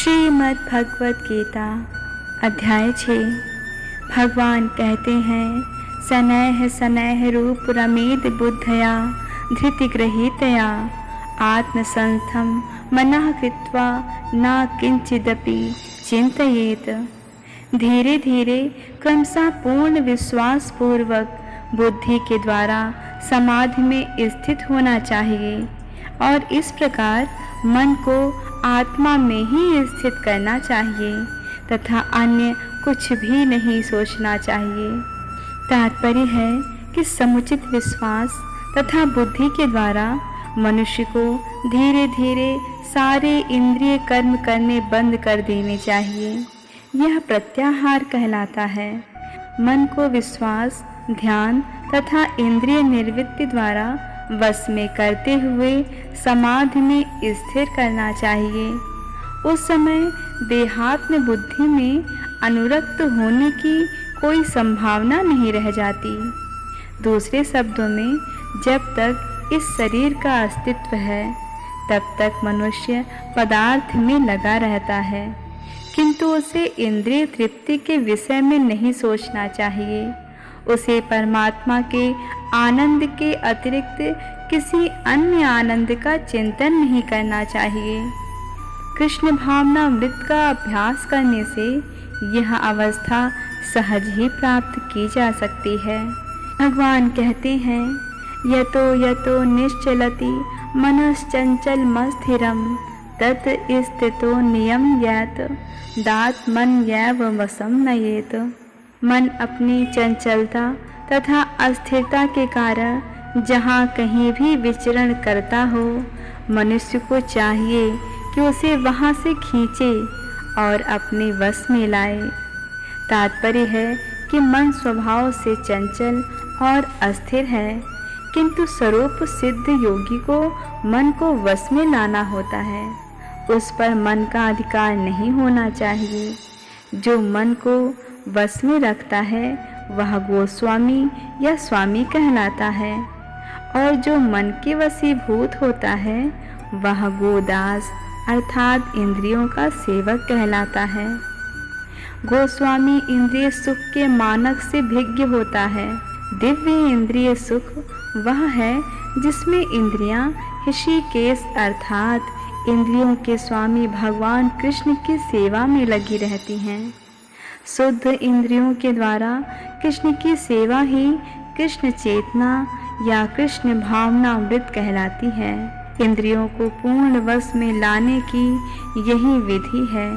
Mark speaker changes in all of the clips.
Speaker 1: श्रीमद् भगवत गीता अध्याय 6। भगवान कहते हैं, सनैः सनैः रूप रमेद बुद्धया धृतिगृहीतया आत्मसंस्थं मनः कृत्वा न किंचिदपि चिंतयेत। धीरे धीरे क्रमशः पूर्ण विश्वास पूर्वक बुद्धि के द्वारा समाधि में स्थित होना चाहिए और इस प्रकार मन को आत्मा में ही स्थित करना चाहिए तथा अन्य कुछ भी नहीं सोचना चाहिए। तात्पर्य है कि समुचित विश्वास तथा बुद्धि के द्वारा मनुष्य को धीरे धीरे सारे इंद्रिय कर्म करने बंद कर देने चाहिए। यह प्रत्याहार कहलाता है। मन को विश्वास, ध्यान तथा इंद्रिय निर्वृत्ति द्वारा वश में करते हुए समाधि में स्थिर करना चाहिए। उस समय देहात्म बुद्धि में अनुरक्त होने की कोई संभावना नहीं रह जाती। दूसरे शब्दों में, जब तक इस शरीर का अस्तित्व है तब तक मनुष्य पदार्थ में लगा रहता है, किंतु उसे इंद्रिय तृप्ति के विषय में नहीं सोचना चाहिए। उसे परमात्मा के आनंद के अतिरिक्त किसी अन्य आनंद का चिंतन नहीं करना चाहिए। कृष्ण भावना अमृत का अभ्यास करने से यह अवस्था सहज ही प्राप्त की जा सकती है। भगवान कहते हैं, यतो यतो निश्चलति मनश्चंचलमस्थिरं तत् स्थितो नियम्येत दात्मन्येव वशं नयेत। मन अपनी चंचलता तथा अस्थिरता के कारण जहाँ कहीं भी विचरण करता हो, मनुष्य को चाहिए कि उसे वहाँ से खींचे और अपने वश में लाए। तात्पर्य है कि मन स्वभाव से चंचल और अस्थिर है, किंतु स्वरूप सिद्ध योगी को मन को वश में लाना होता है। उस पर मन का अधिकार नहीं होना चाहिए। जो मन को वश में रखता है वह गोस्वामी या स्वामी कहलाता है, और जो मन के वशीभूत होता है वह गोदास अर्थात इंद्रियों का सेवक कहलाता है। गोस्वामी इंद्रिय सुख के मानक से भिज्ञ होता है। दिव्य इंद्रिय सुख वह है जिसमें इंद्रियां ऋषिकेश अर्थात इंद्रियों के स्वामी भगवान कृष्ण की सेवा में लगी रहती हैं। शुद्ध इंद्रियों के द्वारा कृष्ण की सेवा ही कृष्ण चेतना या कृष्ण भावना अमृत कहलाती है। इंद्रियों को पूर्ण वश में लाने की यही विधि है।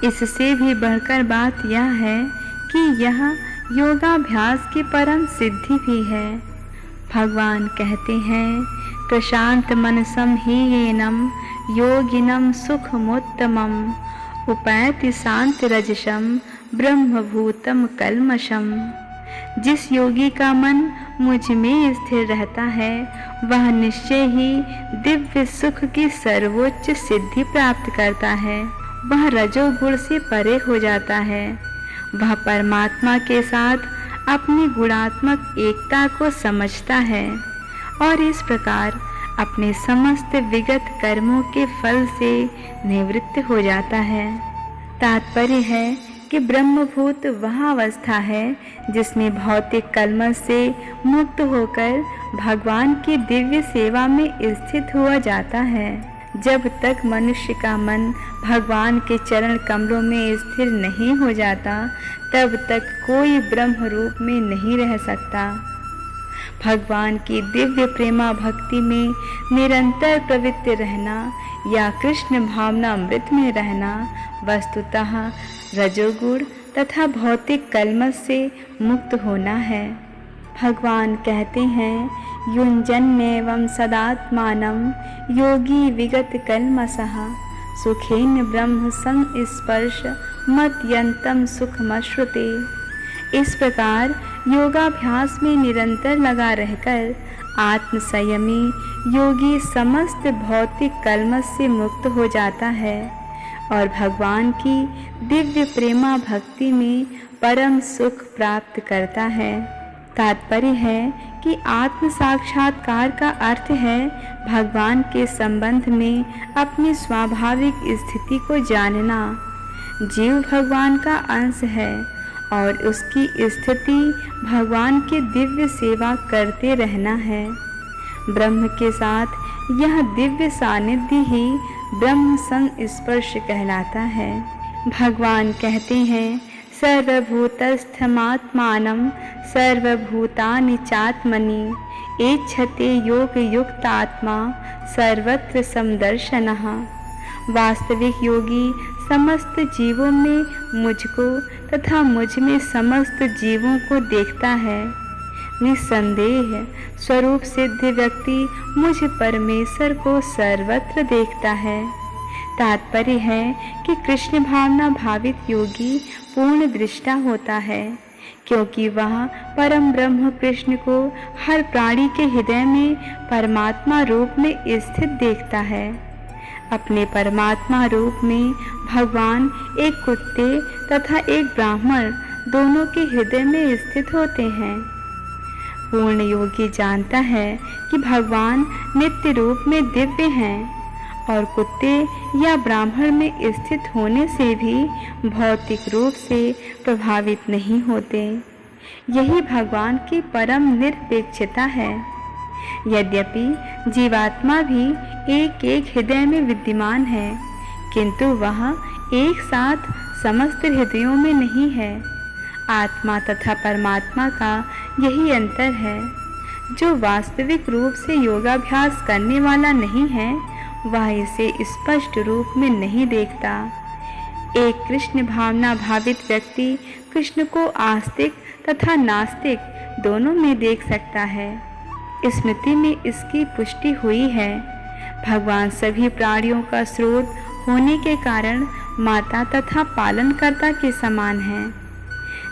Speaker 1: इससे भी बढ़कर बात यह है कि यह योगाभ्यास की परम सिद्धि भी है। भगवान कहते हैं, प्रशांत मनसम ही येनम योगिनम सुखमुत्तमम उपैति शांत रजसम ब्रह्मभूतम कल्मषम। जिस योगी का मन मुझ में स्थिर रहता है वह निश्चय ही दिव्य सुख की सर्वोच्च सिद्धि प्राप्त करता है। वह रजोगुण से परे हो जाता है। वह परमात्मा के साथ अपनी गुणात्मक एकता को समझता है और इस प्रकार अपने समस्त विगत कर्मों के फल से निवृत्त हो जाता है। तात्पर्य है कि ब्रह्मभूत वह अवस्था है जिसमें भौतिक कलमश से मुक्त होकर भगवान की दिव्य सेवा में स्थित हुआ जाता है। जब तक मनुष्य का मन भगवान के चरण कमलों में स्थिर नहीं हो जाता तब तक कोई ब्रह्म रूप में नहीं रह सकता। भगवान की दिव्य प्रेमा भक्ति में निरंतर प्रवृत्त रहना या कृष्ण भावना अमृत में रहना वस्तुतः रजोगुण तथा भौतिक कलमश से मुक्त होना है। भगवान कहते हैं, युञ्जन्नेवं सदात्मानं योगी विगत कल्मषः सुखेन ब्रह्म संस्पर्श मत्यन्तं सुखमश्नुते। इस प्रकार योगाभ्यास में निरंतर लगा रहकर आत्मसंयमी योगी समस्त भौतिक कलमश से मुक्त हो जाता है और भगवान की दिव्य प्रेमा भक्ति में परम सुख प्राप्त करता है। तात्पर्य है कि आत्म साक्षात्कार का अर्थ है भगवान के संबंध में अपनी स्वाभाविक स्थिति को जानना। जीव भगवान का अंश है और उसकी स्थिति भगवान की दिव्य सेवा करते रहना है। ब्रह्म के साथ यह दिव्य सानिध्य ही ब्रह्म संस्पर्श कहलाता है। भगवान कहते हैं, सर्वभूतस्थमात्मानं सर्वभूतानि चात्मनि एच्छते योग युक्त आत्मा सर्वत्र समदर्शनः। वास्तविक योगी समस्त जीवों में मुझको तथा मुझ में समस्त जीवों को देखता है। निस्संदेह स्वरूप सिद्ध व्यक्ति मुझ परमेश्वर को सर्वत्र देखता है। तात्पर्य है कि कृष्ण भावना भावित योगी पूर्ण दृष्टा होता है, क्योंकि वह परम ब्रह्म कृष्ण को हर प्राणी के हृदय में परमात्मा रूप में स्थित देखता है। अपने परमात्मा रूप में भगवान एक कुत्ते तथा एक ब्राह्मण दोनों के हृदय में स्थित होते हैं। पूर्ण योगी जानता है कि भगवान नित्य रूप में दिव्य हैं और कुत्ते या ब्राह्मण में स्थित होने से भी भौतिक रूप से प्रभावित नहीं होते। यही भगवान की परम निरपेक्षता है। यद्यपि जीवात्मा भी एक एक हृदय में विद्यमान है, किंतु वह एक साथ समस्त हृदयों में नहीं है। आत्मा तथा परमात्मा का यही अंतर है। जो वास्तविक रूप से योगाभ्यास करने वाला नहीं है, वह इसे स्पष्ट रूप में नहीं देखता। एक कृष्ण भावना भावित व्यक्ति कृष्ण को आस्तिक तथा नास्तिक दोनों में देख सकता है। स्मृति में इसकी पुष्टि हुई है। भगवान सभी प्राणियों का स्रोत होने के कारण माता तथा पालनकर्ता के समान है।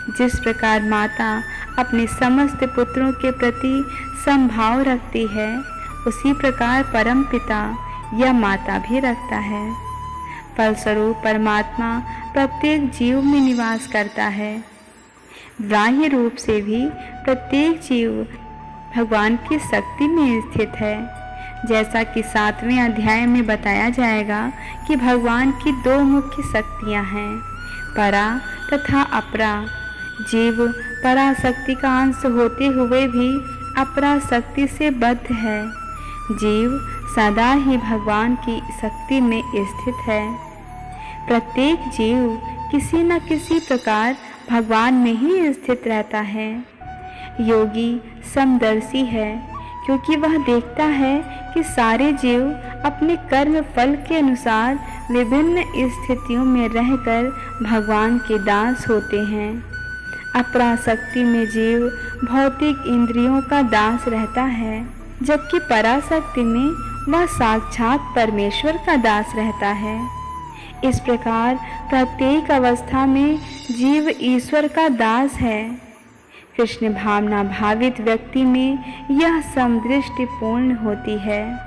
Speaker 1: जिस प्रकार माता अपने समस्त पुत्रों के प्रति समभाव रखती है, उसी प्रकार परम पिता या माता भी रखता है। फलस्वरूप परमात्मा प्रत्येक जीव में निवास करता है। बाह्य रूप से भी प्रत्येक जीव भगवान की शक्ति में स्थित है। जैसा कि 7वें अध्याय में बताया जाएगा कि भगवान की 2 मुख्य शक्तियां हैं, परा तथा अपरा। जीव पराशक्ति का अंश होते हुए भी अपरा शक्ति से बद्ध है। जीव सदा ही भगवान की शक्ति में स्थित है। प्रत्येक जीव किसी न किसी प्रकार भगवान में ही स्थित रहता है। योगी समदर्शी है, क्योंकि वह देखता है कि सारे जीव अपने कर्म फल के अनुसार विभिन्न स्थितियों में रहकर भगवान के दास होते हैं। अपराशक्ति में जीव भौतिक इंद्रियों का दास रहता है, जबकि पराशक्ति में वह साक्षात परमेश्वर का दास रहता है। इस प्रकार प्रत्येक अवस्था में जीव ईश्वर का दास है। कृष्ण भावना भावित व्यक्ति में यह समदृष्टि पूर्ण होती है।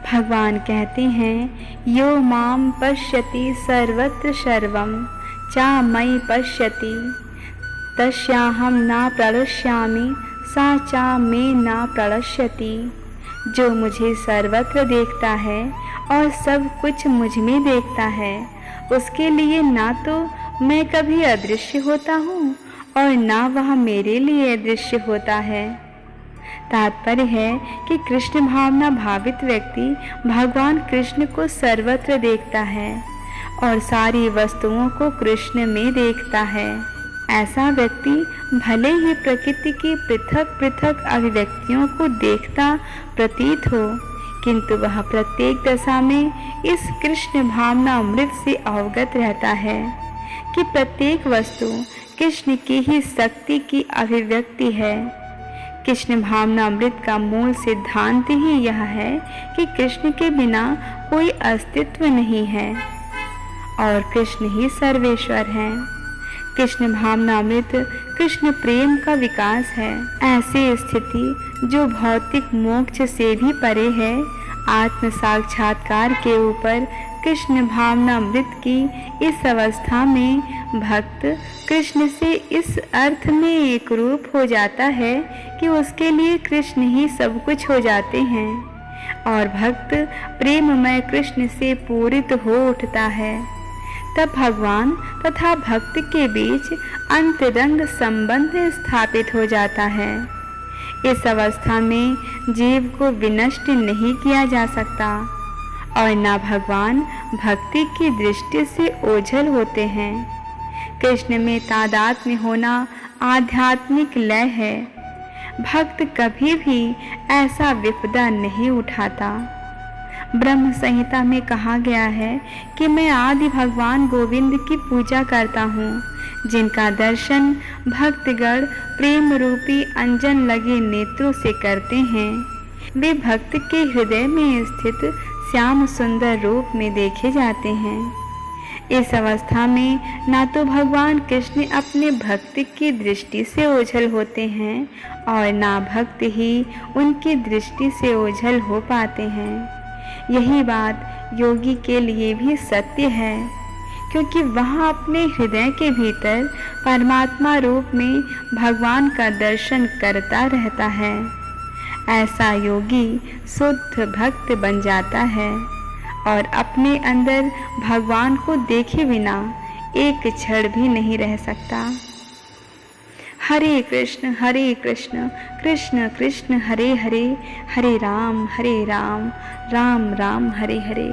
Speaker 1: भगवान कहते हैं, यो माम पश्यति सर्वत्र सर्वं चा मयि पश्यति तस्याहं न प्रणश्यामि सा चा मे न प्रणश्यति। जो मुझे सर्वत्र देखता है और सब कुछ मुझ में देखता है, उसके लिए ना तो मैं कभी अदृश्य होता हूँ और ना वह मेरे लिए अदृश्य होता है। तात्पर्य है कि कृष्ण भावना भावित व्यक्ति भगवान कृष्ण को सर्वत्र देखता है और सारी वस्तुओं को कृष्ण में देखता है। ऐसा व्यक्ति भले ही प्रकृति की पृथक पृथक अभिव्यक्तियों को देखता प्रतीत हो, किंतु वह प्रत्येक दशा में इस कृष्ण भावना अमृत से अवगत रहता है कि प्रत्येक वस्तु कृष्ण की ही शक्ति की अभिव्यक्ति है। कृष्ण भावना अमृत का मूल सिद्धांत ही यह है कि कृष्ण के बिना कोई अस्तित्व नहीं है और कृष्ण ही सर्वेश्वर है। कृष्ण भावना अमृत कृष्ण प्रेम का विकास है। ऐसी स्थिति जो भौतिक मोक्ष से भी परे है, आत्म साक्षात्कार के ऊपर कृष्ण भावनामृत की इस अवस्था में भक्त कृष्ण से इस अर्थ में एक रूप हो जाता है कि उसके लिए कृष्ण ही सब कुछ हो जाते हैं और भक्त प्रेममय कृष्ण से पूरित हो उठता है। तब भगवान तथा भक्त के बीच अंतरंग संबंध स्थापित हो जाता है। इस अवस्था में जीव को विनष्ट नहीं किया जा सकता और न भगवान भक्ति की दृष्टि से ओझल होते हैं। कृष्ण में तादात्म्य होना आध्यात्मिक लय है। भक्त कभी भी ऐसा विपदा नहीं उठाता। ब्रह्म संहिता में कहा गया है कि मैं आदि भगवान गोविंद की पूजा करता हूँ, जिनका दर्शन भक्तगण प्रेम रूपी अंजन लगे नेत्रों से करते हैं। वे भक्त के हृदय में स्थित श्याम सुंदर रूप में देखे जाते हैं। इस अवस्था में ना तो भगवान कृष्ण अपने भक्त की दृष्टि से ओझल होते हैं और ना भक्त ही उनकी दृष्टि से ओझल हो पाते हैं। यही बात योगी के लिए भी सत्य है, क्योंकि वह अपने हृदय के भीतर परमात्मा रूप में भगवान का दर्शन करता रहता है। ऐसा योगी शुद्ध भक्त बन जाता है और अपने अंदर भगवान को देखे बिना एक क्षण भी नहीं रह सकता। हरे कृष्ण कृष्ण कृष्ण हरे हरे, हरे राम राम राम हरे हरे।